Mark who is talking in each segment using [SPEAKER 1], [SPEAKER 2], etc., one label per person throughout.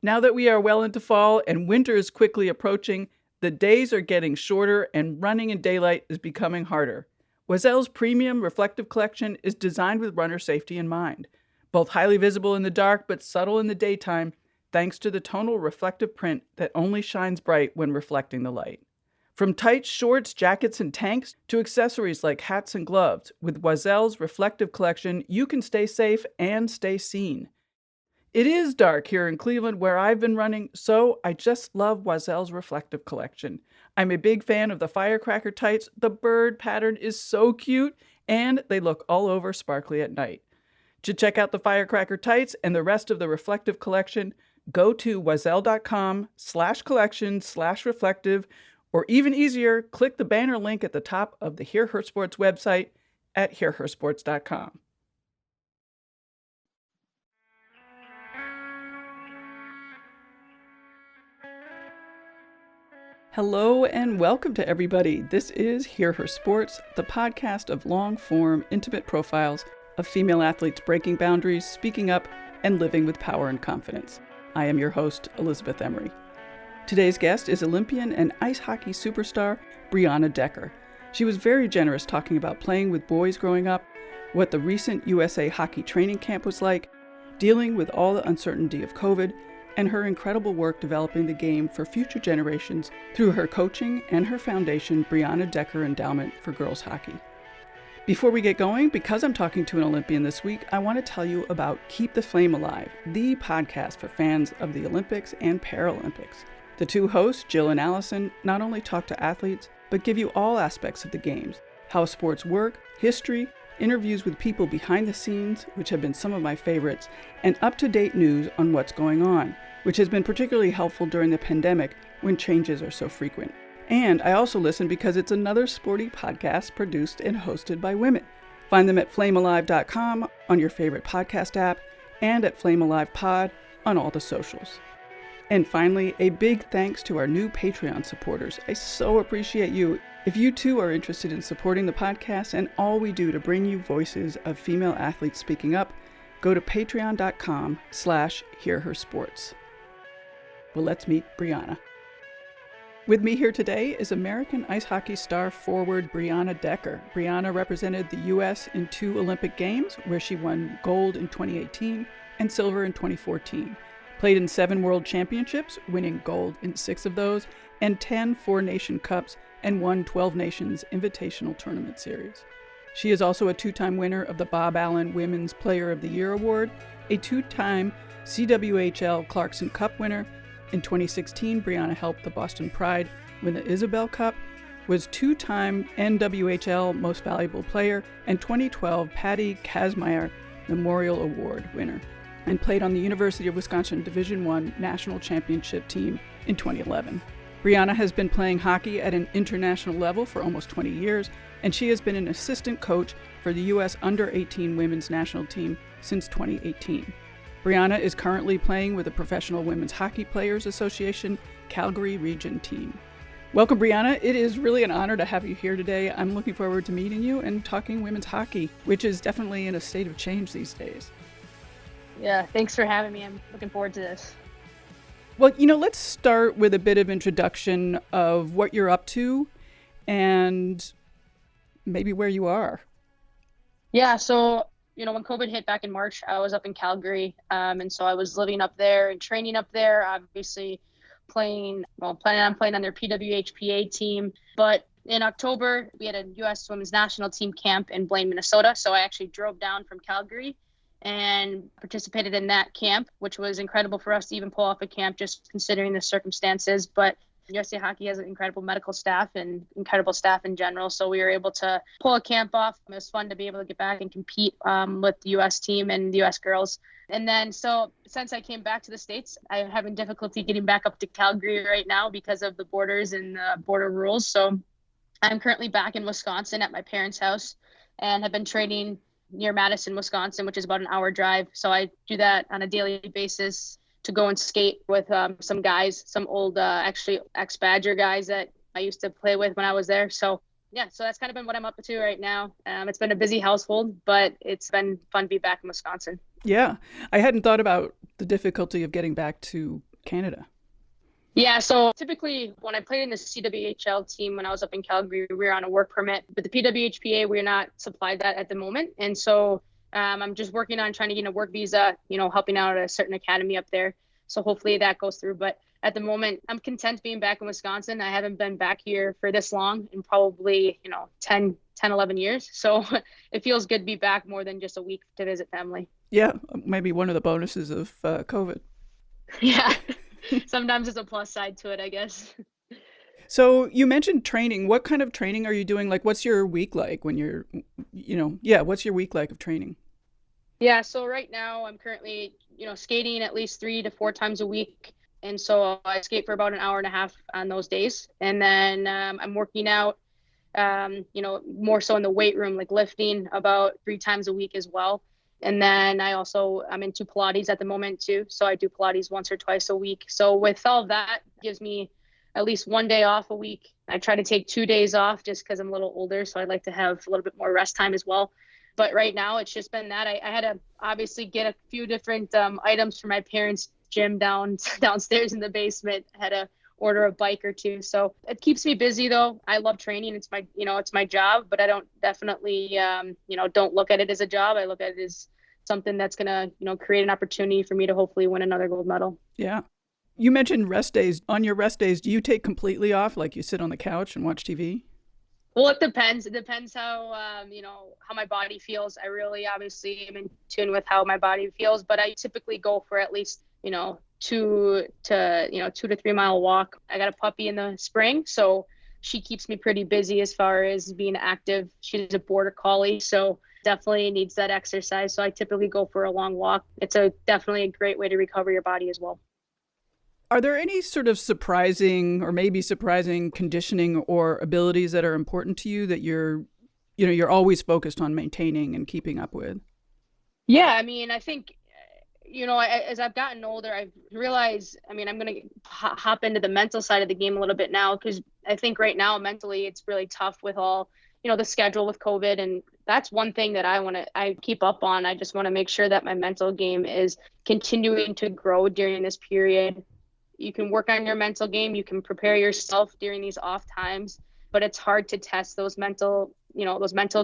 [SPEAKER 1] Now that we are well into fall and winter is quickly approaching, the days are getting shorter and running in daylight is becoming harder. Oisel's premium reflective collection is designed with runner safety in mind. Both highly visible in the dark but subtle in the daytime, thanks to the tonal reflective print that only shines bright when reflecting the light. From tights, shorts, jackets, and tanks to accessories like hats and gloves, with Oisel's reflective collection, you can stay safe and stay seen. It is dark here in Cleveland where I've been running, so I just love Oisel's reflective collection. I'm a big fan of the firecracker tights. The bird pattern is so cute, and they look all over sparkly at night. To check out the firecracker tights and the rest of the reflective collection, go to oisel.com/collection/reflective, or even easier, click the banner link at the top of the Hear Her Sports website at hearhersports.com. Hello and welcome to everybody. This is Hear Her Sports, the podcast of long-form, intimate profiles of female athletes breaking boundaries, speaking up, and living with power and confidence. I am your host, Elizabeth Emery. Today's guest is Olympian and ice hockey superstar Brianna Decker. She was very generous talking about playing with boys growing up, what the recent USA hockey training camp was like, dealing with all the uncertainty of COVID, and her incredible work developing the game for future generations through her coaching and her foundation, Brianna Decker Endowment for Girls Hockey. Before we get going, because I'm talking to an Olympian this week, I want to tell you about Keep the Flame Alive, the podcast for fans of the Olympics and Paralympics. The two hosts, Jill and Allison, not only talk to athletes, but give you all aspects of the games, how sports work, history, interviews with people behind the scenes, which have been some of my favorites, and up-to-date news on what's going on, which has been particularly helpful during the pandemic when changes are so frequent. And I also listen because it's another sporty podcast produced and hosted by women. Find them at flamealive.com on your favorite podcast app and at Flame Alive Pod on all the socials. And finally, a big thanks to our new Patreon supporters. I so appreciate you. If you too are interested in supporting the podcast and all we do to bring you voices of female athletes speaking up, go to patreon.com/hearhersports. Well, let's meet Brianna. With me here today is American ice hockey star forward Brianna Decker. Brianna represented the U.S. in 2 Olympic Games, where she won gold in 2018 and silver in 2014. Played in 7 World Championships, winning gold in 6 of those, and 10 Four-Nation Cups, and won 12 Nations Invitational Tournament Series. She is also a 2-time winner of the Bob Allen Women's Player of the Year Award, a 2-time CWHL Clarkson Cup winner. In 2016, Brianna helped the Boston Pride win the Isabel Cup, was 2-time NWHL Most Valuable Player, and 2012 Patty Kazmaier Memorial Award winner, and played on the University of Wisconsin Division I National Championship team in 2011. Brianna has been playing hockey at an international level for almost 20 years, and she has been an assistant coach for the U.S. Under-18 Women's National Team since 2018. Brianna is currently playing with the Professional Women's Hockey Players Association Calgary Region team. Welcome, Brianna. It is really an honor to have you here today. I'm looking forward to meeting you and talking women's hockey, which is definitely in a state of change these days.
[SPEAKER 2] Yeah, thanks for having me. I'm looking forward to this.
[SPEAKER 1] Well, let's start with a bit of introduction of what you're up to and maybe where you are.
[SPEAKER 2] Yeah, so, when COVID hit back in March, I was up in Calgary. And so I was living up there and training up there, obviously planning on playing on their PWHPA team. But in October, we had a U.S. Women's National Team camp in Blaine, Minnesota. So I actually drove down from Calgary and participated in that camp, which was incredible for us to even pull off a camp, just considering the circumstances. But USA Hockey has an incredible medical staff and incredible staff in general. So we were able to pull a camp off. It was fun to be able to get back and compete with the U.S. team and the U.S. girls. And then, so since I came back to the States, I'm having difficulty getting back up to Calgary right now because of the borders and the border rules. So I'm currently back in Wisconsin at my parents' house and have been training near Madison, Wisconsin, which is about an hour drive. So I do that on a daily basis to go and skate with some guys, some old, actually ex-Badger guys that I used to play with when I was there. So yeah, so that's kind of been what I'm up to right now. It's been a busy household, but it's been fun to be back in Wisconsin.
[SPEAKER 1] Yeah, I hadn't thought about the difficulty of getting back to Canada?
[SPEAKER 2] Yeah, so typically when I played in the CWHL team when I was up in Calgary, we were on a work permit. But the PWHPA, we're not supplied that at the moment. And so I'm just working on trying to get a work visa, helping out at a certain academy up there. So hopefully that goes through. But at the moment, I'm content being back in Wisconsin. I haven't been back here for this long in probably, 11 years. So it feels good to be back more than just a week to visit family.
[SPEAKER 1] Yeah, maybe one of the bonuses of COVID.
[SPEAKER 2] Yeah. Sometimes it's a plus side to it, I guess.
[SPEAKER 1] So you mentioned training. What kind of training are you doing? Like, what's your week like when you're, what's your week like of training?
[SPEAKER 2] Yeah, so right now I'm currently, skating at least 3 to 4 times a week. And so I skate for about an hour and a half on those days. And then I'm working out, more so in the weight room, like lifting about 3 times a week as well. And then I'm into Pilates at the moment too. So I do Pilates once or twice a week. So with all of that, it gives me at least 1 day off a week. I try to take 2 days off just because I'm a little older. So I'd like to have a little bit more rest time as well. But right now it's just been that I had to obviously get a few different items for my parents' gym downstairs in the basement. I had to order a bike or two. So it keeps me busy though. I love training. It's my job, but I don't definitely, don't look at it as a job. I look at it as something that's going to, create an opportunity for me to hopefully win another gold medal.
[SPEAKER 1] Yeah. You mentioned rest days. On your rest days, do you take completely off? Like you sit on the couch and watch TV?
[SPEAKER 2] Well, it depends. It depends how, how my body feels. I really obviously am in tune with how my body feels, but I typically go for at least, 2 to 3 mile walk. I got a puppy in the spring, so she keeps me pretty busy as far as being active. She's a border collie, so definitely needs that exercise. So I typically go for a long walk. It's definitely a great way to recover your body as well.
[SPEAKER 1] Are there any sort of surprising or maybe surprising conditioning or abilities that are important to you that you're always focused on maintaining and keeping up with?
[SPEAKER 2] Yeah, I mean, I think, as I've gotten older, I've realized, I'm going to hop into the mental side of the game a little bit now, because I think right now mentally it's really tough with all, the schedule with COVID. And that's one thing that I keep up on. I just want to make sure that my mental game is continuing to grow during this period. You can work on your mental game. You can prepare yourself during these off times, but it's hard to test those mental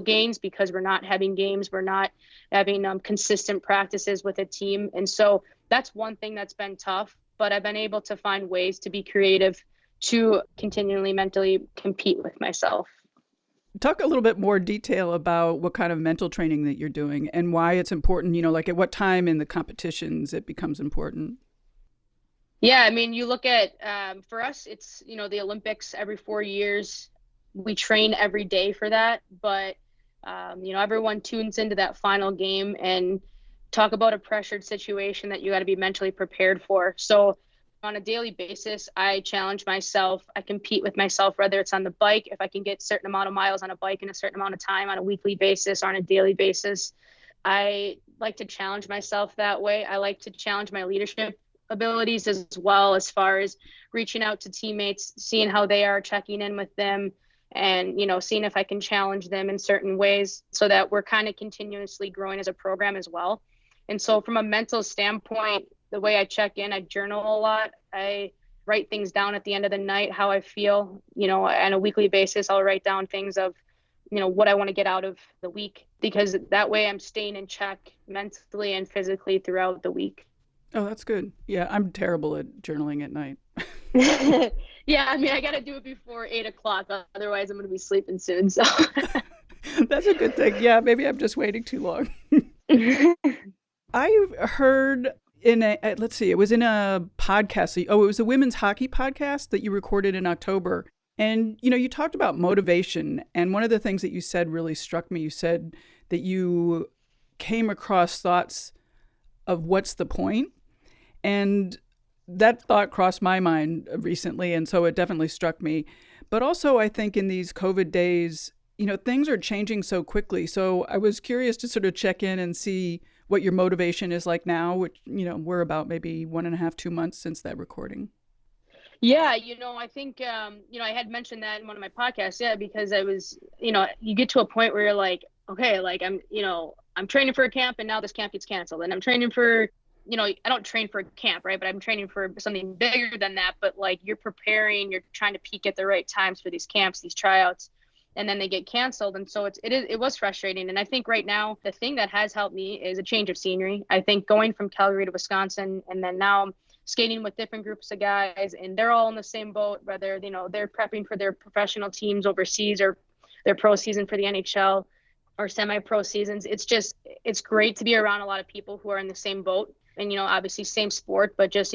[SPEAKER 2] gains because we're not having games. We're not having consistent practices with a team. And so that's one thing that's been tough, but I've been able to find ways to be creative to continually mentally compete with myself.
[SPEAKER 1] Talk a little bit more detail about what kind of mental training that you're doing and why it's important, like at what time in the competitions it becomes important.
[SPEAKER 2] Yeah, I mean, you look at, for us, it's, the Olympics every 4 years. We train every day for that. But, everyone tunes into that final game and talk about a pressured situation that you got to be mentally prepared for. So on a daily basis, I challenge myself. I compete with myself, whether it's on the bike, if I can get a certain amount of miles on a bike in a certain amount of time on a weekly basis or on a daily basis. I like to challenge myself that way. I like to challenge my leadership abilities as well, as far as reaching out to teammates, seeing how they are, checking in with them, and seeing if I can challenge them in certain ways so that we're kind of continuously growing as a program as well. And so from a mental standpoint, the way I check in, I journal a lot. I write things down at the end of the night, how I feel, on a weekly basis. I'll write down things of what I want to get out of the week, because that way I'm staying in check mentally and physically throughout the week.
[SPEAKER 1] Oh, that's good. Yeah, I'm terrible at journaling at night.
[SPEAKER 2] Yeah, I mean, I got to do it before 8:00. Otherwise, I'm going to be sleeping soon. So
[SPEAKER 1] that's a good thing. Yeah, maybe I'm just waiting too long. I heard it was in a podcast. Oh, it was a women's hockey podcast that you recorded in October. And, you talked about motivation. And one of the things that you said really struck me. You said that you came across thoughts of what's the point? And that thought crossed my mind recently, and so it definitely struck me. But also, I think in these COVID days, things are changing so quickly. So I was curious to sort of check in and see what your motivation is like now, which, we're about maybe 1.5, 2 months since that recording.
[SPEAKER 2] Yeah, I think, I had mentioned that in one of my podcasts, because I was, you get to a point where you're like, okay, like I'm training for a camp and now this camp gets canceled, and I'm training for I don't train for camp, right? But I'm training for something bigger than that. But like you're preparing, you're trying to peak at the right times for these camps, these tryouts, and then they get canceled. And so it was frustrating. And I think right now the thing that has helped me is a change of scenery. I think going from Calgary to Wisconsin, and then now I'm skating with different groups of guys, and they're all in the same boat, whether they're prepping for their professional teams overseas or their pro season for the NHL or semi-pro seasons. It's great to be around a lot of people who are in the same boat, and obviously same sport, but just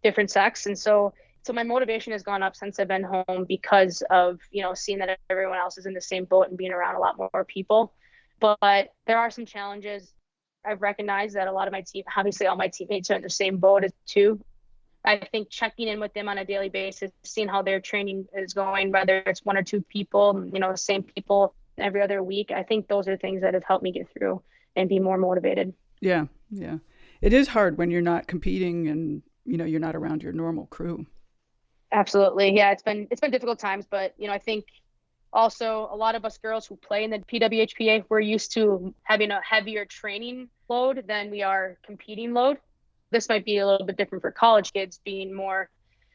[SPEAKER 2] different sex. And so my motivation has gone up since I've been home because of seeing that everyone else is in the same boat and being around a lot more people. But there are some challenges. I've recognized that a lot of my team, obviously all my teammates are in the same boat as too. I think checking in with them on a daily basis, seeing how their training is going, whether it's one or two people, the same people every other week. I think those are things that have helped me get through and be more motivated.
[SPEAKER 1] Yeah. Yeah. It is hard when you're not competing and, you're not around your normal crew.
[SPEAKER 2] Absolutely. Yeah. It's been difficult times, but, I think also a lot of us girls who play in the PWHPA, we're used to having a heavier training load than we are competing load. This might be a little bit different for college kids,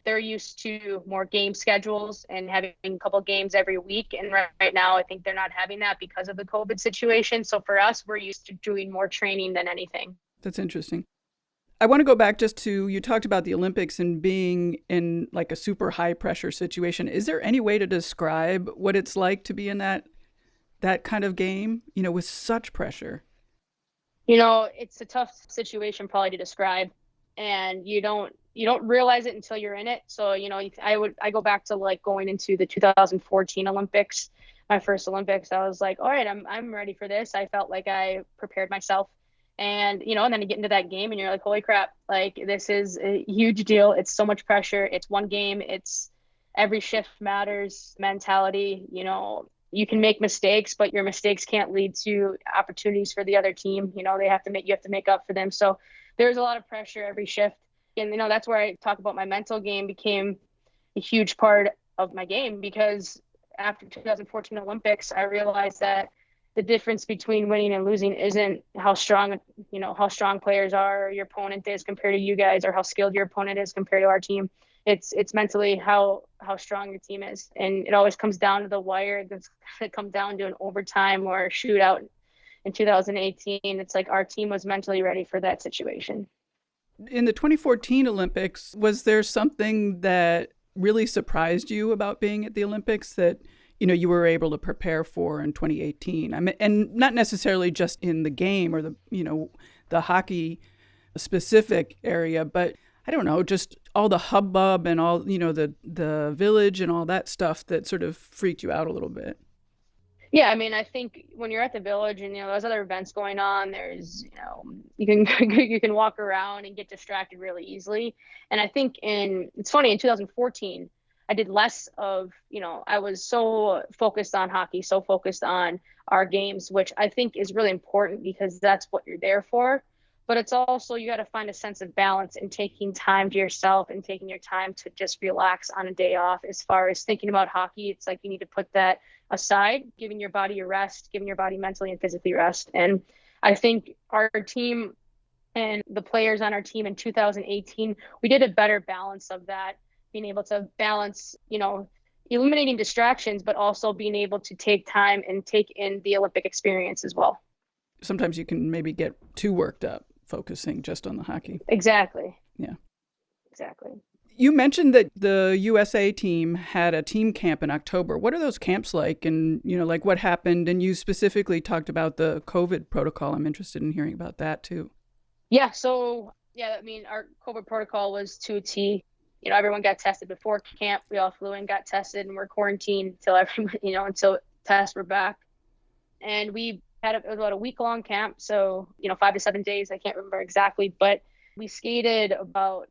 [SPEAKER 2] they're used to more game schedules and having a couple games every week. And right now, I think they're not having that because of the COVID situation. So for us, we're used to doing more training than anything.
[SPEAKER 1] That's interesting. I want to go back just to, you talked about the Olympics and being in like a super high pressure situation. Is there any way to describe what it's like to be in that kind of game, with such pressure?
[SPEAKER 2] It's a tough situation probably to describe, and you don't realize it until you're in it. So, I go back to like going into the 2014 Olympics, my first Olympics. I was like, all right, I'm ready for this. I felt like I prepared myself. And, and then you get into that game and you're like, holy crap, like this is a huge deal. It's so much pressure. It's one game. It's every shift matters mentality. You can make mistakes, but your mistakes can't lead to opportunities for the other team. You have to make up for them. So there's a lot of pressure every shift. And, that's where I talk about my mental game became a huge part of my game, because after 2014 Olympics, I realized that the difference between winning and losing isn't how strong players are, or your opponent is compared to you guys, or how skilled your opponent is compared to our team. It's mentally how strong your team is. And it always comes down to the wire. It comes down to an overtime or a shootout. In 2018, it's like our team was mentally ready for that situation.
[SPEAKER 1] In the 2014 Olympics, was there something that really surprised you about being at the Olympics that you were able to prepare for in 2018? I mean, and not necessarily just in the game or the hockey specific area, but I don't know, just all the hubbub and all, the village and all that stuff that sort of freaked you out a little bit.
[SPEAKER 2] Yeah, I mean, I think when you're at the village and there's other events going on, there's you can walk around and get distracted really easily. And I think it's funny, in 2014 I did less of, I was so focused on hockey, so focused on our games, which I think is really important because that's what you're there for. But it's also, you got to find a sense of balance in taking time to yourself and taking your time to just relax on a day off. As far as thinking about hockey, it's like you need to put that aside, giving your body a rest, giving your body mentally and physically rest. And I think our team and the players on our team in 2018, we did a better balance of that, being able to balance, eliminating distractions, but also being able to take time and take in the Olympic experience as well.
[SPEAKER 1] Sometimes you can maybe get too worked up focusing just on the hockey.
[SPEAKER 2] Exactly.
[SPEAKER 1] Yeah.
[SPEAKER 2] Exactly.
[SPEAKER 1] You mentioned that the USA team had a team camp in October. What are those camps like? And, like what happened? And you specifically talked about the COVID protocol. I'm interested in hearing about that too.
[SPEAKER 2] Yeah. So, I mean, our COVID protocol was to a T. Everyone got tested before camp. We all flew in, got tested, and we're quarantined until tests were back. And we it was about a week-long camp, so 5 to 7 days. I can't remember exactly, but we skated about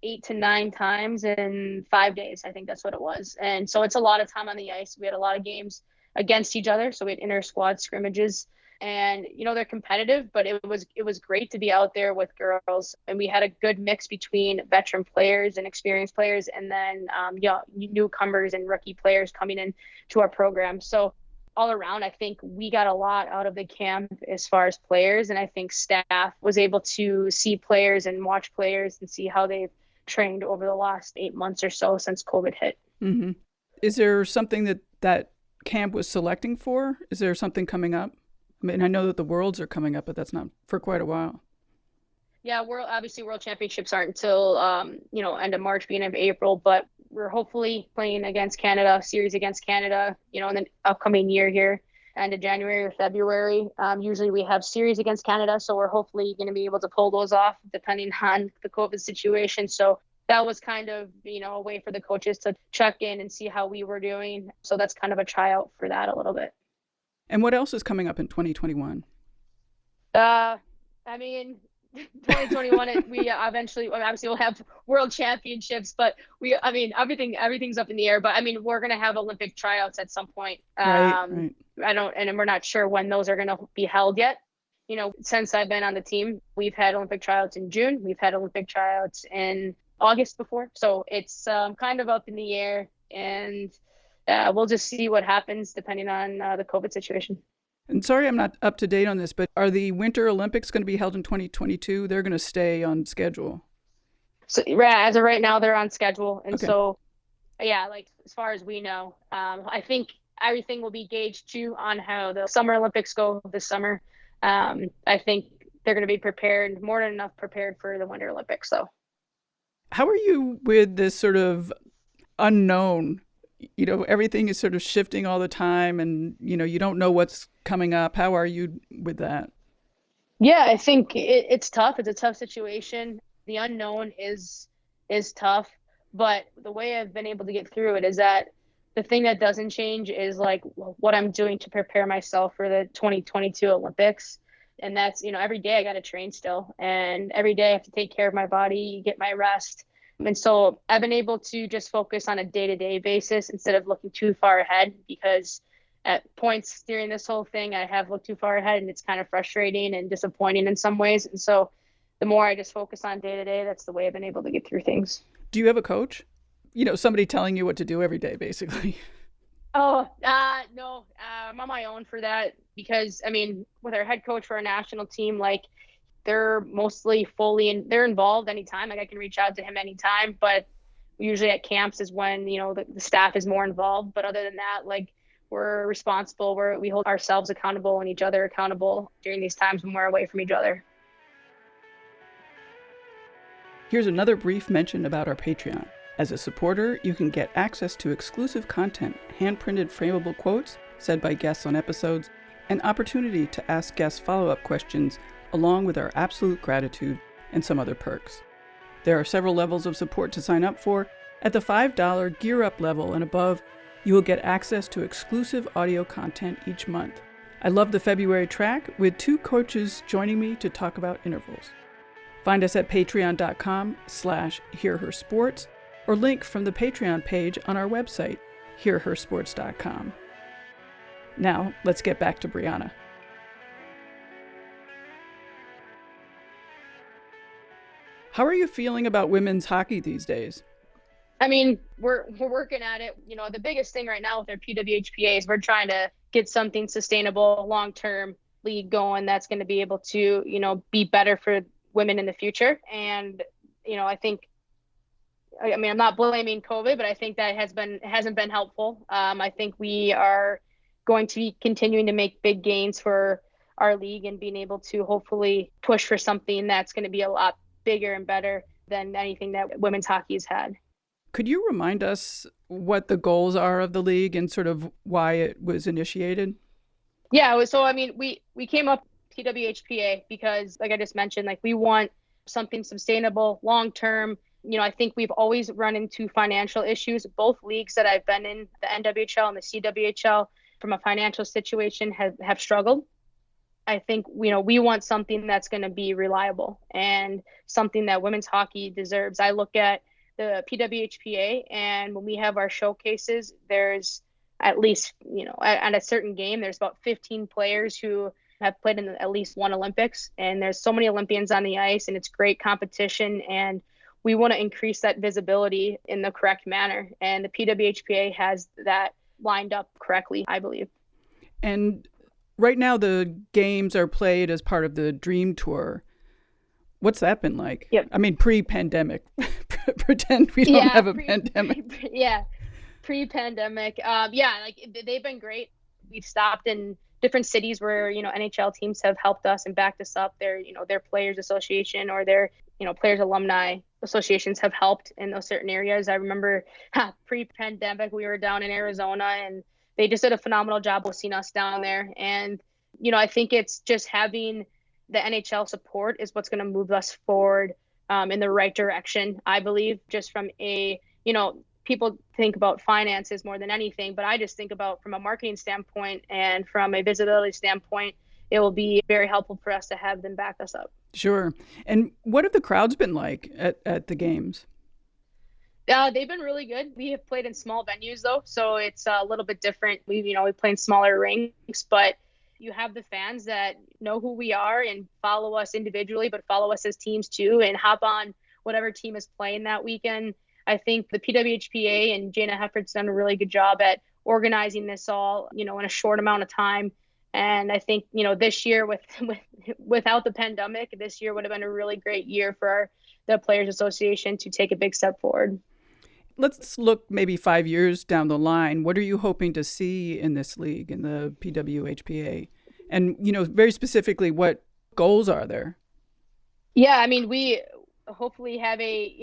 [SPEAKER 2] 8 to 9 times in 5 days. I think that's what it was. And so it's a lot of time on the ice. We had a lot of games against each other, so we had inter-squad scrimmages. And they're competitive, but it was great to be out there with girls, and we had a good mix between veteran players and experienced players, and then newcomers and rookie players coming in to our program. So all around, I think we got a lot out of the camp as far as players. And I think staff was able to see players and watch players and see how they've trained over the last 8 months or so since COVID hit.
[SPEAKER 1] Mm-hmm. Is there something that camp was selecting for? Is there something coming up? I mean, I know that the Worlds are coming up, but that's not for quite a while.
[SPEAKER 2] Yeah, World Championships aren't until end of March, beginning of April, but we're hopefully playing against Canada, series against Canada, in the upcoming year here, end of January or February. Usually we have series against Canada, so we're hopefully going to be able to pull those off depending on the COVID situation. So that was kind of, a way for the coaches to check in and see how we were doing. So that's kind of a tryout for that a little bit.
[SPEAKER 1] And what else is coming up in 2021?
[SPEAKER 2] 2021, we eventually, obviously we'll have world championships, but everything's up in the air, but we're going to have Olympic tryouts at some point.
[SPEAKER 1] Right.
[SPEAKER 2] And we're not sure when those are going to be held yet. Since I've been on the team, we've had Olympic tryouts in June. We've had Olympic tryouts in August before. So it's kind of up in the air, and we'll just see what happens depending on the COVID situation.
[SPEAKER 1] And sorry, I'm not up to date on this, but are the Winter Olympics going to be held in 2022? They're going to stay on schedule.
[SPEAKER 2] So as of right now, they're on schedule. And
[SPEAKER 1] okay.
[SPEAKER 2] So, yeah, as far as we know, I think everything will be gauged too on how the Summer Olympics go this summer. I think they're going to be prepared, more than enough prepared for the Winter Olympics. So,
[SPEAKER 1] how are you with this sort of unknown? Everything is sort of shifting all the time, and, you don't know what's coming up. How are you with that?
[SPEAKER 2] Yeah, I think it's tough. It's a tough situation. The unknown is tough, but the way I've been able to get through it is that the thing that doesn't change is what I'm doing to prepare myself for the 2022 Olympics. And that's, every day I got to train still, and every day I have to take care of my body, get my rest. And so I've been able to just focus on a day-to-day basis instead of looking too far ahead, because at points during this whole thing, I have looked too far ahead, and it's kind of frustrating and disappointing in some ways. And so the more I just focus on day-to-day, that's the way I've been able to get through things.
[SPEAKER 1] Do you have a coach? Somebody telling you what to do every day, basically.
[SPEAKER 2] Oh, no, I'm on my own for that, because, with our head coach for our national team, they're mostly they're involved anytime. I can reach out to him anytime, but usually at camps is when, the staff is more involved. But other than that, we're responsible. We hold ourselves accountable and each other accountable during these times when we're away from each other.
[SPEAKER 1] Here's another brief mention about our Patreon. As a supporter, you can get access to exclusive content, hand-printed frameable quotes said by guests on episodes, and opportunity to ask guests follow-up questions, along with our absolute gratitude and some other perks. There are several levels of support to sign up for. At the $5 Gear Up level and above, you will get access to exclusive audio content each month. I love the February track, with 2 coaches joining me to talk about intervals. Find us at patreon.com/hearhersports, or link from the Patreon page on our website, hearhersports.com. Now, let's get back to Brianna. How are you feeling about women's hockey these days?
[SPEAKER 2] We're working at it. The biggest thing right now with our PWHPA is we're trying to get something sustainable, long-term league going that's going to be able to, be better for women in the future. And, I think, I'm not blaming COVID, but I think that hasn't been helpful. I think we are going to be continuing to make big gains for our league and being able to hopefully push for something that's going to be a lot bigger and better than anything that women's hockey has had.
[SPEAKER 1] Could you remind us what the goals are of the league and sort of why it was initiated?
[SPEAKER 2] Yeah, so we came up PWHPA because, like I just mentioned, we want something sustainable, long-term. I think we've always run into financial issues. Both leagues that I've been in, the NWHL and the CWHL, from a financial situation have struggled. I think, we want something that's going to be reliable and something that women's hockey deserves. I look at the PWHPA, and when we have our showcases, there's at least, at a certain game, there's about 15 players who have played in at least one Olympics, and there's so many Olympians on the ice, and it's great competition, and we want to increase that visibility in the correct manner. And the PWHPA has that lined up correctly, I believe.
[SPEAKER 1] And right now the games are played as part of the Dream Tour. What's that been like?
[SPEAKER 2] Yep.
[SPEAKER 1] I mean, pre-pandemic. Pretend we don't have a pandemic.
[SPEAKER 2] Pre-pandemic. Like they've been great. We've stopped in different cities where, NHL teams have helped us and backed us up. Their players association or their, players alumni associations have helped in those certain areas. I remember pre-pandemic, we were down in Arizona and they just did a phenomenal job hosting us down there. And, I think it's just having the NHL support is what's going to move us forward in the right direction, I believe, just from people think about finances more than anything, but I just think about from a marketing standpoint and from a visibility standpoint, it will be very helpful for us to have them back us up.
[SPEAKER 1] Sure. And what have the crowds been like at the games?
[SPEAKER 2] They've been really good. We have played in small venues though, so it's a little bit different. We play in smaller rinks, but you have the fans that know who we are and follow us individually, but follow us as teams too, and hop on whatever team is playing that weekend. I think the PWHPA and Jana Hefford's done a really good job at organizing this all, in a short amount of time. And I think, this year without the pandemic, this year would have been a really great year for the Players Association to take a big step forward.
[SPEAKER 1] Let's look maybe 5 years down the line. What are you hoping to see in this league, in the PWHPA? And, very specifically, what goals are there?
[SPEAKER 2] Yeah, I mean, we hopefully have a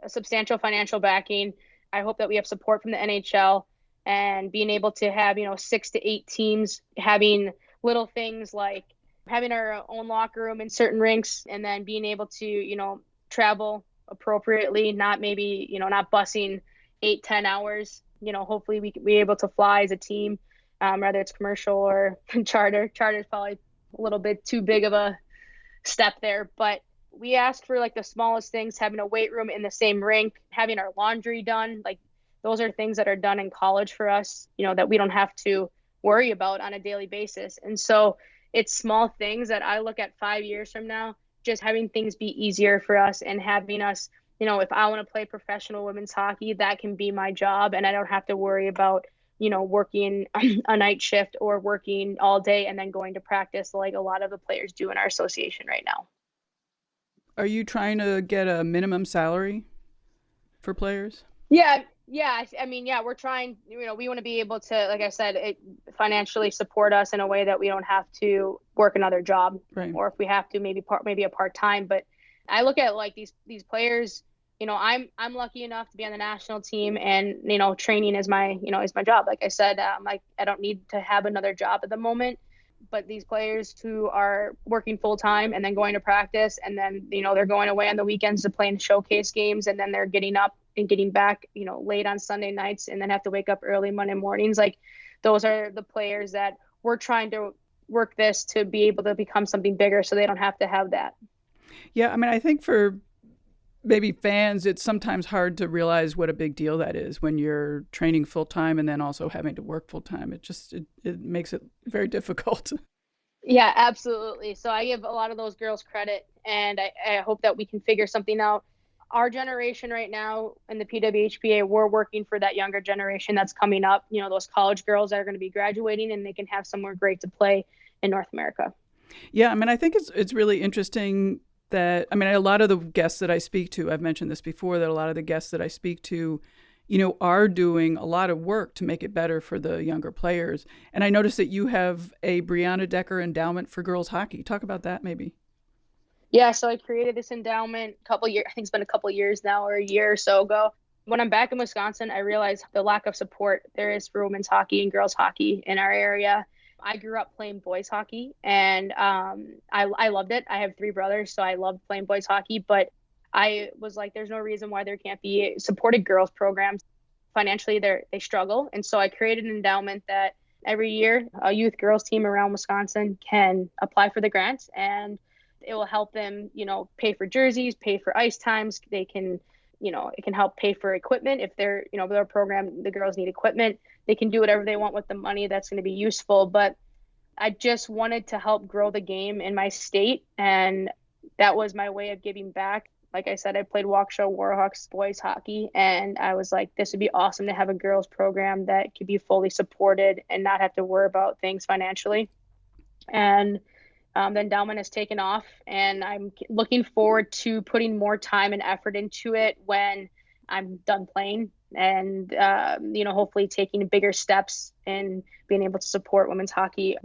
[SPEAKER 2] substantial financial backing. I hope that we have support from the NHL and being able to have, 6 to 8 teams having little things like having our own locker room in certain rinks and then being able to, travel appropriately, not busing 8-10 hours. Hopefully we can be able to fly as a team, whether it's commercial or charter. Charter is probably a little bit too big of a step there, but we ask for like the smallest things, having a weight room in the same rink, having our laundry done. Like those are things that are done in college for us, that we don't have to worry about on a daily basis. And so it's small things that I look at 5 years from now, just having things be easier for us and having us, if I want to play professional women's hockey, that can be my job. And I don't have to worry about, working a night shift or working all day and then going to practice like a lot of the players do in our association right now.
[SPEAKER 1] Are you trying to get a minimum salary for players?
[SPEAKER 2] Yeah. I mean, we're trying, we want to be able to, like I said, financially support us in a way that we don't have to work another job,
[SPEAKER 1] right.
[SPEAKER 2] Or if we have to, maybe a part-time. But I look at like these players, I'm lucky enough to be on the national team and, training is my job. Like I said, I don't need to have another job at the moment. But these players who are working full time and then going to practice and then, they're going away on the weekends to play in showcase games and then they're getting up and getting back, late on Sunday nights and then have to wake up early Monday mornings. Like those are the players that we're trying to work this to be able to become something bigger so they don't have to have that.
[SPEAKER 1] Yeah. I mean, I think for maybe fans, it's sometimes hard to realize what a big deal that is when you're training full time and then also having to work full time. It makes it very difficult.
[SPEAKER 2] Yeah, absolutely. So I give a lot of those girls credit and I hope that we can figure something out. Our generation right now in the PWHPA, we're working for that younger generation that's coming up, those college girls that are going to be graduating and they can have somewhere great to play in North America.
[SPEAKER 1] Yeah, I mean, I think it's really interesting that, a lot of the guests that I speak to, I've mentioned this before, that a lot of the guests that I speak to, are doing a lot of work to make it better for the younger players. And I noticed that you have a Brianna Decker endowment for girls hockey. Talk about that maybe.
[SPEAKER 2] Yeah, so I created this endowment I think it's been a couple of years now or a year or so ago. When I'm back in Wisconsin, I realized the lack of support there is for women's hockey and girls hockey in our area. I grew up playing boys hockey and I loved it. I have 3 brothers, so I loved playing boys hockey, but I was like, there's no reason why there can't be supported girls programs. Financially, they struggle. And so I created an endowment that every year a youth girls team around Wisconsin can apply for the grant and it will help them, pay for jerseys, pay for ice times. They can, it can help pay for equipment. If they're, their program, the girls need equipment, they can do whatever they want with the money that's going to be useful. But I just wanted to help grow the game in my state. And that was my way of giving back. Like I said, I played Waukesha Warhawks boys hockey, and I was like, this would be awesome to have a girls program that could be fully supported and not have to worry about things financially. And the endowment has taken off, and I'm looking forward to putting more time and effort into it when I'm done playing, and hopefully taking bigger steps and being able to support women's hockey,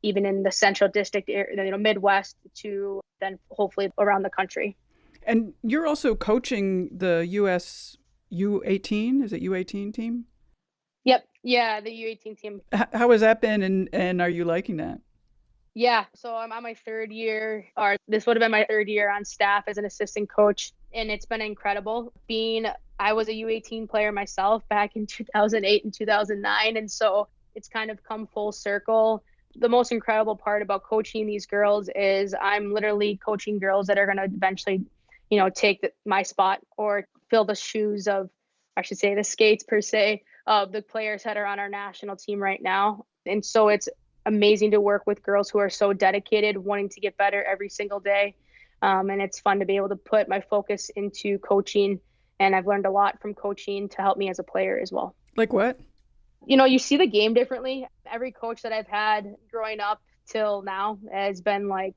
[SPEAKER 2] even in the central district area, Midwest, to then hopefully around the country.
[SPEAKER 1] And you're also coaching the US U18, is it U18 team?
[SPEAKER 2] Yep. Yeah, the U18 team.
[SPEAKER 1] How has that been, and are you liking that?
[SPEAKER 2] Yeah, so I'm on my third year, or this would have been my third year on staff as an assistant coach, and it's been incredible. I was a U18 player myself back in 2008 and 2009, and so it's kind of come full circle. The most incredible part about coaching these girls is I'm literally coaching girls that are going to eventually, take my spot or fill the shoes of, I should say, the skates per se, of the players that are on our national team right now. And so it's amazing to work with girls who are so dedicated, wanting to get better every single day. And it's fun to be able to put my focus into coaching. And I've learned a lot from coaching to help me as a player as well.
[SPEAKER 1] Like what?
[SPEAKER 2] You see the game differently. Every coach that I've had growing up till now has been like,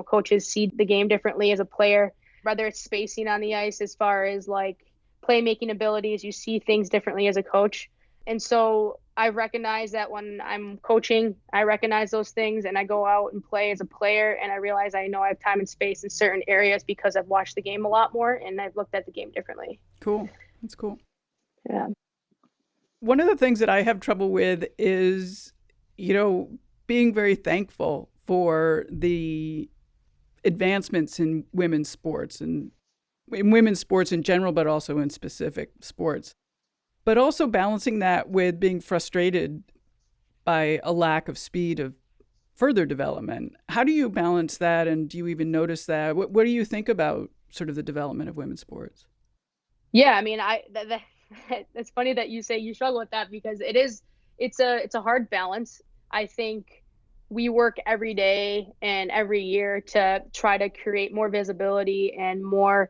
[SPEAKER 2] coaches see the game differently as a player, whether it's spacing on the ice as far as like playmaking abilities, you see things differently as a coach. And so I recognize that when I'm coaching, I recognize those things, and I go out and play as a player, and I realize I know I have time and space in certain areas because I've watched the game a lot more and I've looked at the game differently.
[SPEAKER 1] Cool. That's cool.
[SPEAKER 2] Yeah.
[SPEAKER 1] One of the things that I have trouble with is, being very thankful for the advancements in women's sports and in women's sports in general, but also in specific sports. But also balancing that with being frustrated by a lack of speed of further development. How do you balance that, and do you even notice that? What do you think about sort of the development of women's sports?
[SPEAKER 2] Yeah, I mean, it's funny that you say you struggle with that, because it's a hard balance. I think we work every day and every year to try to create more visibility and more,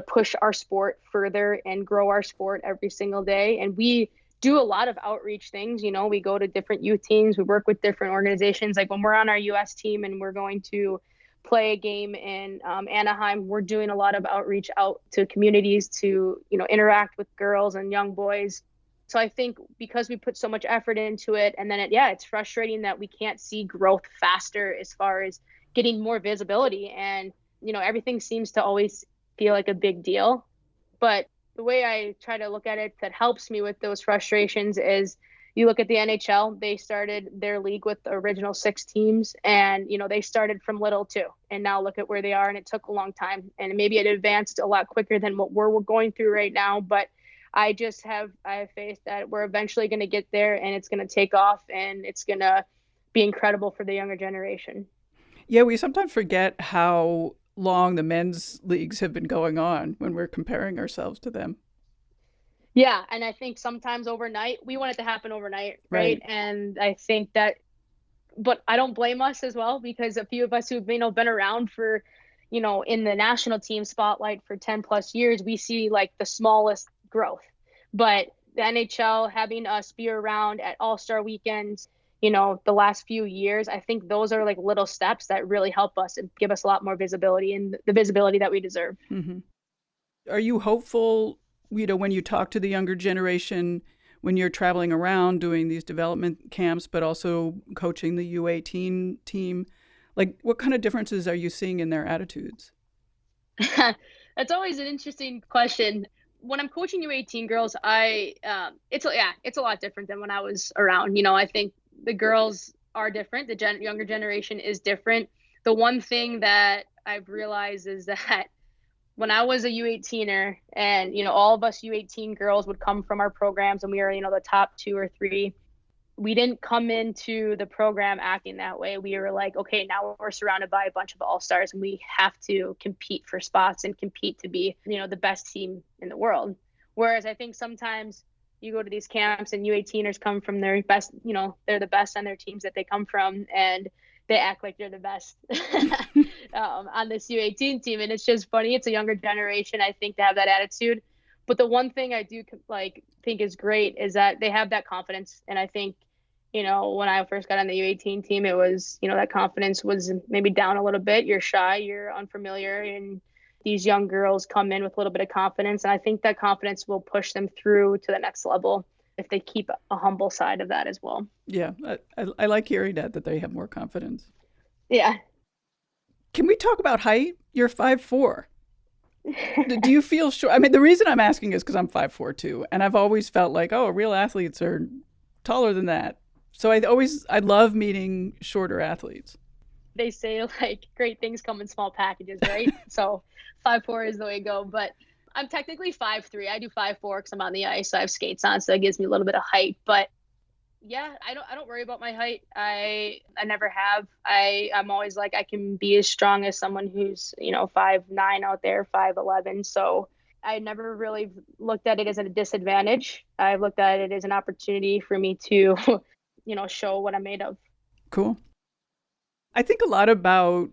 [SPEAKER 2] push our sport further and grow our sport every single day. And we do a lot of outreach things. We go to different youth teams. We work with different organizations. Like when we're on our US team and we're going to play a game in Anaheim, we're doing a lot of outreach out to communities to, interact with girls and young boys. So I think because we put so much effort into it, and then it's frustrating that we can't see growth faster as far as getting more visibility. And, everything seems to always feel like a big deal. But the way I try to look at it that helps me with those frustrations is you look at the NHL, they started their league with the original 6 teams, and, they started from little too. And now look at where they are, and it took a long time, and maybe it advanced a lot quicker than what we're going through right now. But I have faith that we're eventually going to get there, and it's going to take off, and it's going to be incredible for the younger generation.
[SPEAKER 1] Yeah, we sometimes forget how long the men's leagues have been going on when we're comparing ourselves to them.
[SPEAKER 2] Yeah, and I think sometimes overnight, we want it to happen overnight, right? And I think that, but I don't blame us as well, because a few of us who've been around for, in the national team spotlight for 10 plus years, we see like the smallest growth. But the NHL having us be around at All-Star weekends, the last few years, I think those are like little steps that really help us and give us a lot more visibility, and the visibility that we deserve.
[SPEAKER 1] Mm-hmm. Are you hopeful, when you talk to the younger generation, when you're traveling around doing these development camps, but also coaching the U18 team, like what kind of differences are you seeing in their attitudes?
[SPEAKER 2] That's always an interesting question. When I'm coaching U18 girls, it's a lot different than when I was around. I think the girls are different. The younger generation is different. The one thing that I've realized is that when I was a U18er, and, all of us U18 girls would come from our programs, and we were, the top 2 or 3, we didn't come into the program acting that way. We were like, okay, now we're surrounded by a bunch of all-stars, and we have to compete for spots and compete to be, the best team in the world. Whereas I think sometimes you go to these camps and U18ers come from their best, they're the best on their teams that they come from, and they act like they're the best. on this U18 team. And it's just funny. It's a younger generation, I think, to have that attitude. But the one thing I do think is great is that they have that confidence. And I think, when I first got on the U18 team, it was, that confidence was maybe down a little bit. You're shy, you're unfamiliar, and these young girls come in with a little bit of confidence. And I think that confidence will push them through to the next level if they keep a humble side of that as well.
[SPEAKER 1] Yeah, I like hearing that they have more confidence.
[SPEAKER 2] Yeah.
[SPEAKER 1] Can we talk about height? You're 5'4". Do you feel short? I mean, the reason I'm asking is because I'm 5'4" too. And I've always felt like, real athletes are taller than that. So I love meeting shorter athletes.
[SPEAKER 2] They say great things come in small packages, right? So 5'4" is the way to go. But I'm technically 5'3". I do 5'4" because I'm on the ice. So I have skates on, so that gives me a little bit of height. But yeah, I don't worry about my height. I never have. I'm always like, I can be as strong as someone who's 5'9" out there, 5'11". So I never really looked at it as a disadvantage. I've looked at it as an opportunity for me to show what I'm made of. Cool.
[SPEAKER 1] I think a lot about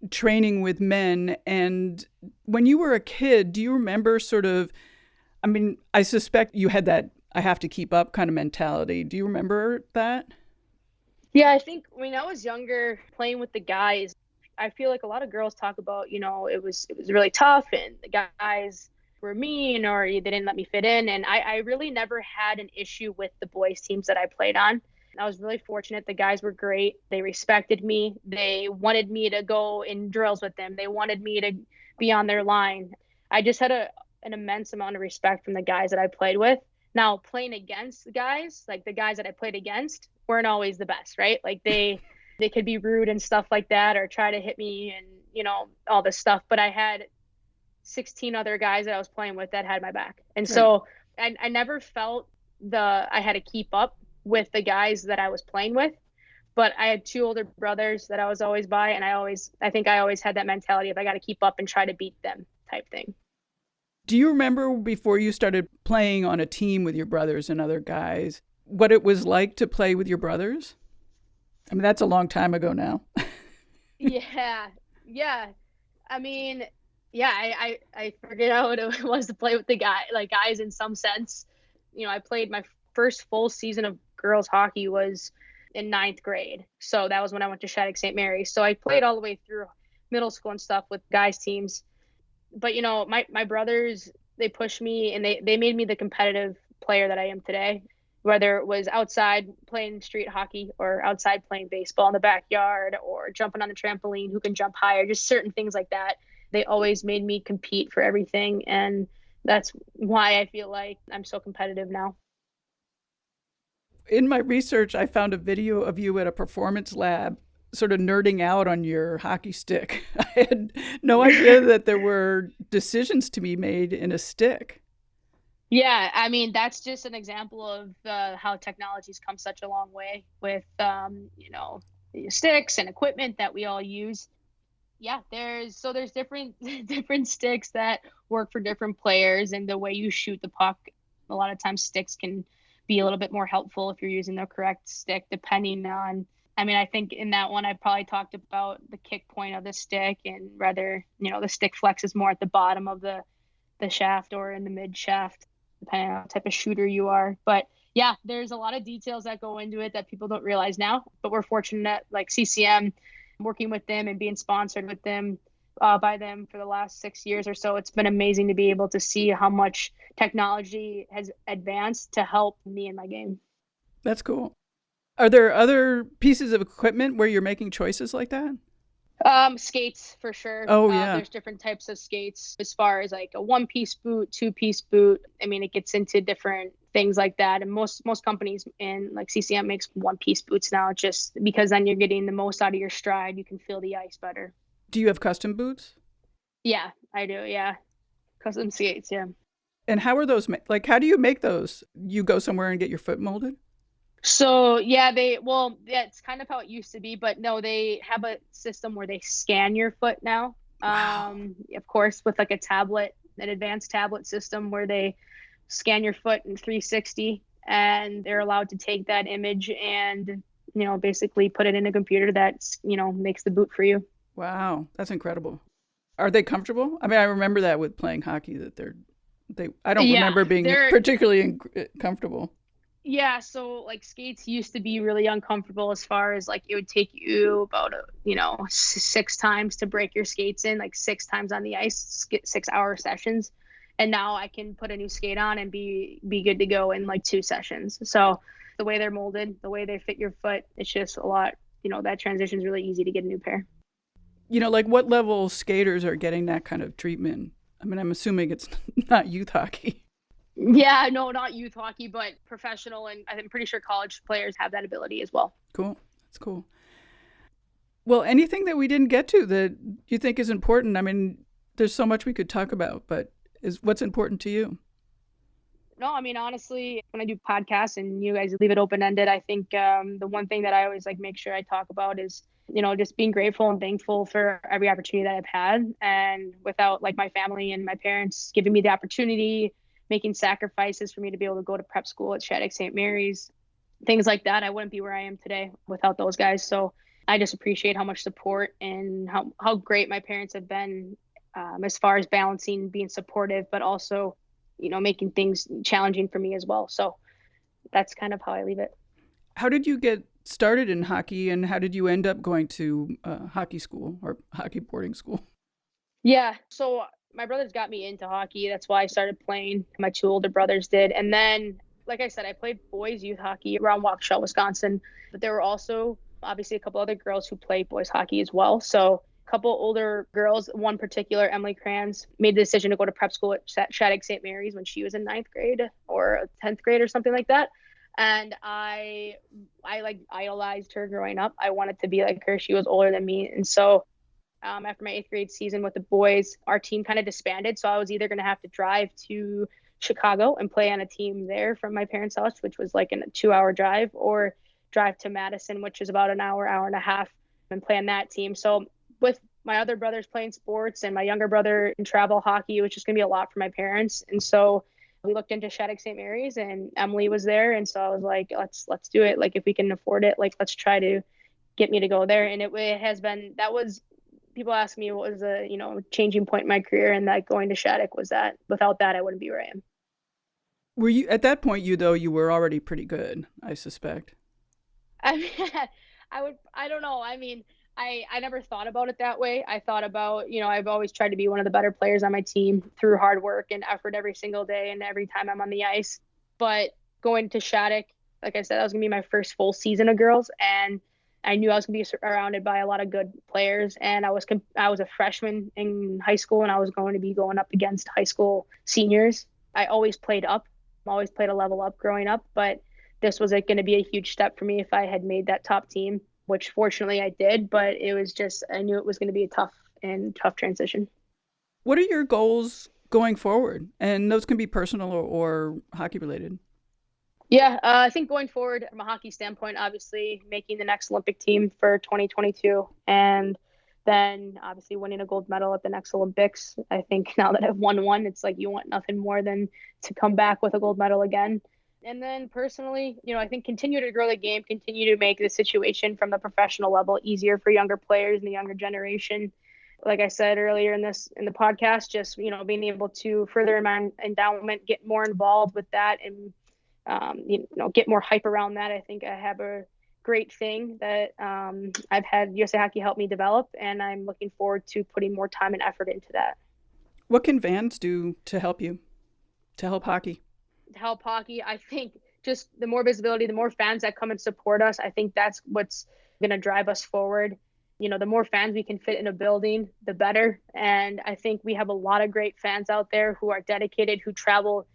[SPEAKER 1] training with men. And when you were a kid, do you remember I suspect you had that I have to keep up kind of mentality. Do you remember that?
[SPEAKER 2] Yeah, I think when I was younger, playing with the guys, I feel like a lot of girls talk about, it was really tough and the guys were mean or they didn't let me fit in. And I really never had an issue with the boys teams that I played on. I was really fortunate. The guys were great. They respected me. They wanted me to go in drills with them. They wanted me to be on their line. I just had an immense amount of respect from the guys that I played with. Now, playing against the guys, like the guys that I played against, weren't always the best, right? Like they could be rude and stuff like that or try to hit me and, all this stuff. But I had 16 other guys that I was playing with that had my back. And so I never felt I had to keep up with the guys that I was playing with. But I had two older brothers that I was always by. And I think I always had that mentality of I got to keep up and try to beat them type thing.
[SPEAKER 1] Do you remember before you started playing on a team with your brothers and other guys, what it was like to play with your brothers? I mean, that's a long time ago now.
[SPEAKER 2] Yeah. I mean, yeah, I forget how it was to play with the guys in some sense. I played my first full season of girls hockey was in 9th grade. So that was when I went to Shattuck St. Mary's. So I played all the way through middle school and stuff with guys teams. But, my brothers, they pushed me and they made me the competitive player that I am today, whether it was outside playing street hockey or outside playing baseball in the backyard or jumping on the trampoline, who can jump higher, just certain things like that. They always made me compete for everything. And that's why I feel like I'm so competitive now.
[SPEAKER 1] In my research, I found a video of you at a performance lab sort of nerding out on your hockey stick. I had no idea that there were decisions to be made in a stick.
[SPEAKER 2] Yeah, I mean, that's just an example of how technology's come such a long way with, sticks and equipment that we all use. Yeah, there's different sticks that work for different players, and the way you shoot the puck, a lot of times sticks can be a little bit more helpful if you're using the correct stick, depending on, I think in that one, I probably talked about the kick point of the stick and rather, the stick flexes more at the bottom of the shaft or in the mid shaft, depending on what type of shooter you are. But yeah, there's a lot of details that go into it that people don't realize now, but we're fortunate, like CCM, working with them and being sponsored with them by them for the last 6 years or so. It's been amazing to be able to see how much technology has advanced to help me in my game.
[SPEAKER 1] That's cool. Are there other pieces of equipment where you're making choices like that?
[SPEAKER 2] Skates for sure.
[SPEAKER 1] Oh, yeah.
[SPEAKER 2] There's different types of skates as far as like a 1-piece boot, 2-piece boot. I mean, it gets into different things like that. And most companies in like CCM makes 1-piece boots now, just because then you're getting the most out of your stride. You can feel the ice better.
[SPEAKER 1] Do you have custom boots?
[SPEAKER 2] Yeah, I do. Yeah. Custom skates. Yeah.
[SPEAKER 1] And how are those made? Like, how do you make those? You go somewhere and get your foot molded?
[SPEAKER 2] So yeah, it's kind of how it used to be, but no, they have a system where they scan your foot now.
[SPEAKER 1] Wow.
[SPEAKER 2] Of course, with like an advanced tablet system where they scan your foot in 360, and they're allowed to take that image and, basically put it in a computer that, makes the boot for you.
[SPEAKER 1] Wow, that's incredible. Are they comfortable? I mean, I remember that with playing hockey that I don't
[SPEAKER 2] Yeah,
[SPEAKER 1] remember being
[SPEAKER 2] they're
[SPEAKER 1] particularly comfortable.
[SPEAKER 2] yeah, so like skates used to be really uncomfortable as far as like it would take you about 6 times to break your skates in, like 6 times on the ice, 6 hour sessions. And now I can put a new skate on and be good to go in like 2 sessions. So the way they're molded, the way they fit your foot, it's just a lot, that transition is really easy to get a new pair.
[SPEAKER 1] Like what level skaters are getting that kind of treatment? I mean, I'm assuming it's not youth hockey.
[SPEAKER 2] Yeah, no, not youth hockey, but professional. And I'm pretty sure college players have that ability as well.
[SPEAKER 1] Cool. That's cool. Well, anything that we didn't get to that you think is important? I mean, there's so much we could talk about, but what's important to you?
[SPEAKER 2] No, I mean, honestly, when I do podcasts and you guys leave it open-ended, I think the one thing that I always like make sure I talk about is, just being grateful and thankful for every opportunity that I've had. And without like my family and my parents giving me the opportunity, making sacrifices for me to be able to go to prep school at Shattuck St. Mary's, things like that, I wouldn't be where I am today without those guys. So I just appreciate how much support and how great my parents have been as far as balancing being supportive, but also making things challenging for me as well. So that's kind of how I leave it.
[SPEAKER 1] How did you get started in hockey, and how did you end up going to hockey school or hockey boarding school?
[SPEAKER 2] Yeah, so my brothers got me into hockey. That's why I started playing. My 2 older brothers did. And then, like I said, I played boys youth hockey around Waukesha, Wisconsin. But there were also obviously a couple other girls who played boys hockey as well. So a couple older girls, one particular, Emily Kranz, made the decision to go to prep school at Shattuck St. Mary's when she was in 9th grade or 10th grade or something like that. And I like idolized her growing up. I wanted to be like her. She was older than me. And so after my 8th grade season with the boys, our team kind of disbanded. So I was either going to have to drive to Chicago and play on a team there from my parents' house, which was like a 2-hour drive, or drive to Madison, which is about an hour and a half, and play on that team. So with my other brothers playing sports and my younger brother in travel hockey, it was just going to be a lot for my parents. And so we looked into Shattuck St. Mary's, and Emily was there. And so I was like, let's do it. Like, if we can afford it, like, let's try to get me to go there. And it has been, people ask me what was a changing point in my career, and that going to Shattuck was that. Without that, I wouldn't be where I am.
[SPEAKER 1] Were you at that point? You were already pretty good, I suspect.
[SPEAKER 2] I mean, I don't know. I mean, I never thought about it that way. I thought about, I've always tried to be one of the better players on my team through hard work and effort every single day and every time I'm on the ice. But going to Shattuck, like I said, that was gonna be my first full season of girls, and I knew I was going to be surrounded by a lot of good players. And I was a freshman in high school, and I was going to be going up against high school seniors. I always played up, always played a level up growing up, but this was going to be a huge step for me if I had made that top team, which fortunately I did. But it was just, I knew it was going to be a tough transition.
[SPEAKER 1] What are your goals going forward? And those can be personal or hockey related.
[SPEAKER 2] Yeah, I think going forward from a hockey standpoint, obviously making the next Olympic team for 2022, and then obviously winning a gold medal at the next Olympics. I think now that I've won one, it's like you want nothing more than to come back with a gold medal again. And then personally, I think continue to grow the game, continue to make the situation from the professional level easier for younger players and the younger generation. Like I said earlier in the podcast, just, being able to further my endowment, get more involved with that, and get more hype around that. I think I have a great thing that I've had USA Hockey help me develop, and I'm looking forward to putting more time and effort into that.
[SPEAKER 1] What can fans do to help you, to help hockey?
[SPEAKER 2] To help hockey, I think just the more visibility, the more fans that come and support us, I think that's what's going to drive us forward. The more fans we can fit in a building, the better. And I think we have a lot of great fans out there who are dedicated, who travel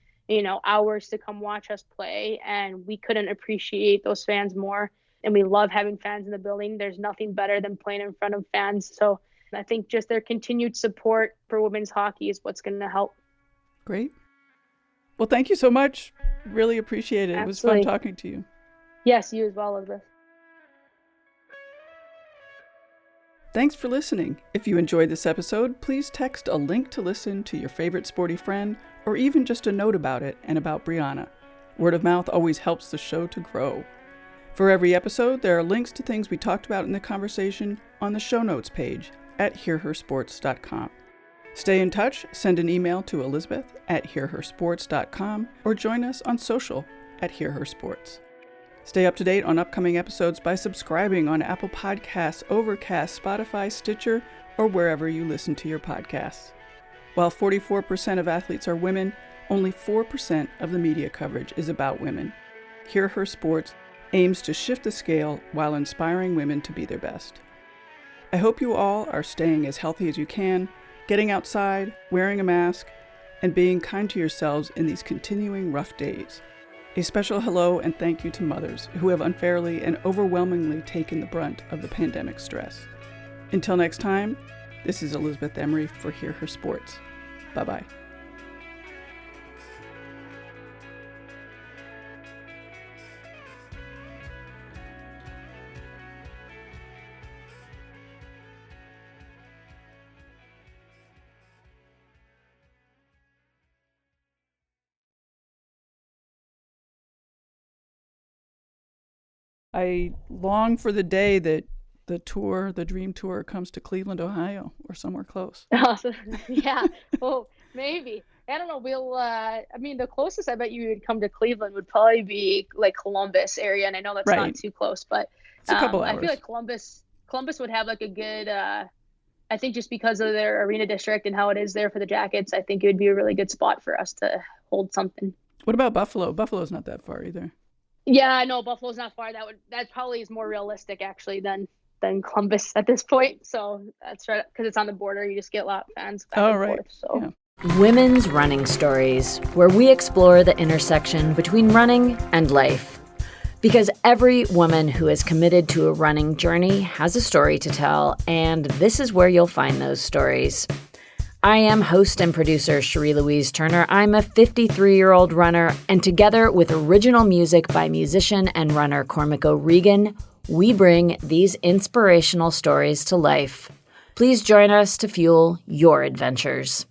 [SPEAKER 2] hours to come watch us play, and we couldn't appreciate those fans more. And we love having fans in the building. There's nothing better than playing in front of fans. So I think just their continued support for women's hockey is what's going to help.
[SPEAKER 1] Great. Well, thank you so much. Really appreciate it.
[SPEAKER 2] Absolutely.
[SPEAKER 1] It was fun talking to you.
[SPEAKER 2] Yes, you as well, Elizabeth.
[SPEAKER 1] Thanks for listening. If you enjoyed this episode, please text a link to listen to your favorite sporty friend, or even just a note about it and about Brianna. Word of mouth always helps the show to grow. For every episode, there are links to things we talked about in the conversation on the show notes page elizabeth@hearhersports.com. Stay in touch, send an email to elizabeth@hearhersports.com, or join us on social @hearhersports. Stay up to date on upcoming episodes by subscribing on Apple Podcasts, Overcast, Spotify, Stitcher, or wherever you listen to your podcasts. While 44% of athletes are women, only 4% of the media coverage is about women. Hear Her Sports aims to shift the scale while inspiring women to be their best. I hope you all are staying as healthy as you can, getting outside, wearing a mask, and being kind to yourselves in these continuing rough days. A special hello and thank you to mothers who have unfairly and overwhelmingly taken the brunt of the pandemic stress. Until next time, this is Elizabeth Emery for Hear Her Sports. Bye-bye. I long for the day that the dream tour comes to Cleveland, Ohio, or somewhere close.
[SPEAKER 2] Awesome. Yeah. Well, maybe. I don't know. The closest I bet you would come to Cleveland would probably be like Columbus area. And I know that's not too close, but
[SPEAKER 1] it's a couple hours.
[SPEAKER 2] I feel like Columbus would have like a good, I think just because of their arena district and how it is there for the Jackets, I think it would be a really good spot for us to hold something.
[SPEAKER 1] What about Buffalo? Buffalo's not that far either.
[SPEAKER 2] Yeah, I know Buffalo's not far. That probably is more realistic actually than Columbus at this point. So that's right, because it's on the border. You just get a lot of fans back and forth. So.
[SPEAKER 1] Yeah.
[SPEAKER 3] Women's Running Stories, where we explore the intersection between running and life. Because every woman who is committed to a running journey has a story to tell, and this is where you'll find those stories. I am host and producer Cherie Louise Turner. I'm a 53-year-old runner, and together with original music by musician and runner Cormac O'Regan, we bring these inspirational stories to life. Please join us to fuel your adventures.